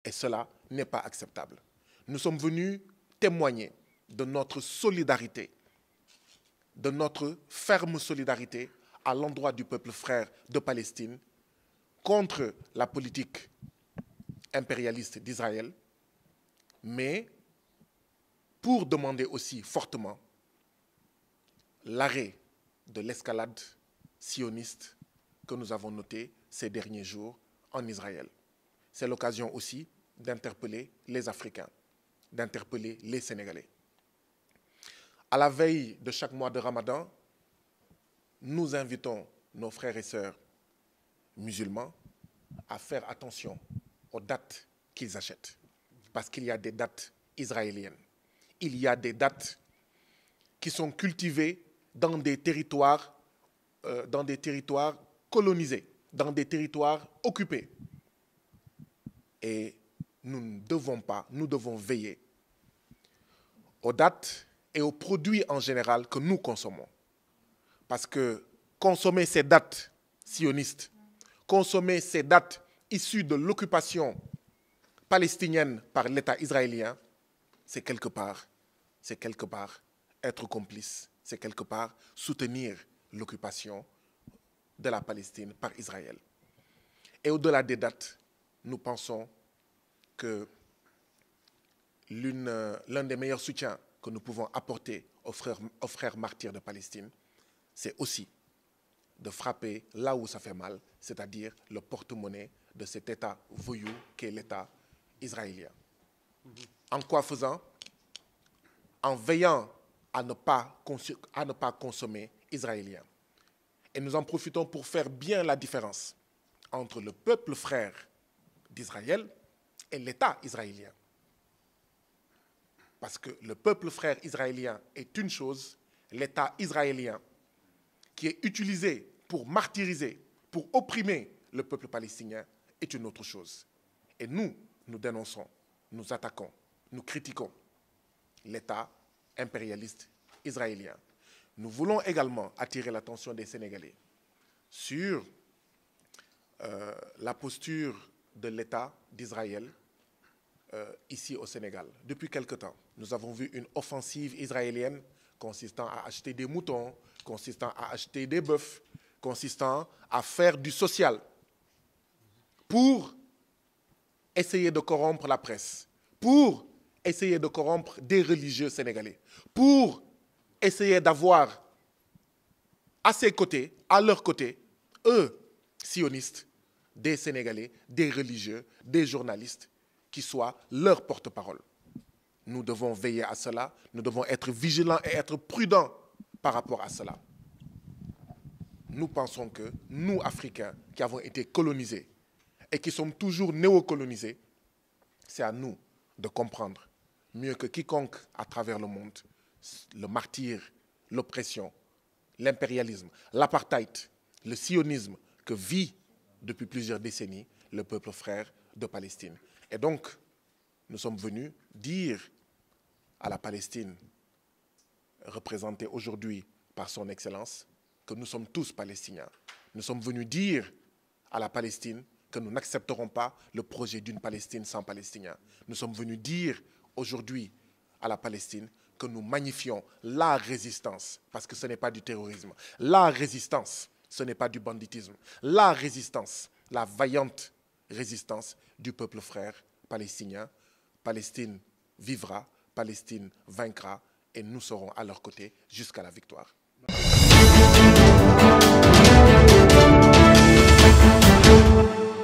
Et cela n'est pas acceptable. Nous sommes venus témoigner de notre solidarité, de notre ferme solidarité à l'endroit du peuple frère de Palestine contre la politique impérialiste d'Israël, mais pour demander aussi fortement l'arrêt de l'escalade sioniste que nous avons notée ces derniers jours en Israël. C'est l'occasion aussi d'interpeller les Africains, d'interpeller les Sénégalais. À la veille de chaque mois de Ramadan, nous invitons nos frères et sœurs musulmans à faire attention aux dates qu'ils achètent. Parce qu'il y a des dates israéliennes. Il y a des dates qui sont cultivées dans des territoires colonisés, dans des territoires occupés. Et nous devons veiller aux dates et aux produits en général que nous consommons. Parce que consommer ces dates sionistes, consommer ces dates issues de l'occupation palestinienne par l'État israélien, c'est quelque part être complice, c'est quelque part soutenir l'occupation de la Palestine par Israël. Et au-delà des dates, nous pensons que l'un des meilleurs soutiens que nous pouvons apporter aux frères martyrs de Palestine, c'est aussi de frapper là où ça fait mal, c'est-à-dire le porte-monnaie de cet État voyou qu'est l'État israélien. En quoi faisant? En veillant à ne pas consommer israélien. Et nous en profitons pour faire bien la différence entre le peuple frère d'Israël et l'État israélien. Parce que le peuple frère israélien est une chose, l'État israélien qui est utilisé pour martyriser, pour opprimer le peuple palestinien est une autre chose. Et nous dénonçons, nous attaquons, nous critiquons l'État impérialiste israélien. Nous voulons également attirer l'attention des Sénégalais sur la posture de l'État d'Israël ici au Sénégal. Depuis quelque temps, nous avons vu une offensive israélienne consistant à acheter des moutons, consistant à acheter des bœufs, consistant à faire du social pour essayer de corrompre la presse, pour essayer de corrompre des religieux sénégalais, pour essayer d'avoir à ses côtés, à leur côté, eux, sionistes, des Sénégalais, des religieux, des journalistes, qui soient leur porte-parole. Nous devons veiller à cela, nous devons être vigilants et être prudents par rapport à cela. Nous pensons que nous, Africains, qui avons été colonisés et qui sommes toujours néocolonisés, c'est à nous de comprendre mieux que quiconque à travers le monde le martyre, l'oppression, l'impérialisme, l'apartheid, le sionisme que vit depuis plusieurs décennies le peuple frère de Palestine. Et donc, nous sommes venus dire à la Palestine, représentée aujourd'hui par son Excellence, que nous sommes tous Palestiniens. Nous sommes venus dire à la Palestine que nous n'accepterons pas le projet d'une Palestine sans Palestiniens. Nous sommes venus dire aujourd'hui à la Palestine que nous magnifions la résistance, parce que ce n'est pas du terrorisme. La résistance, ce n'est pas du banditisme. La résistance, la vaillante résistance du peuple frère palestinien. Palestine vivra, Palestine vaincra, et nous serons à leur côté jusqu'à la victoire.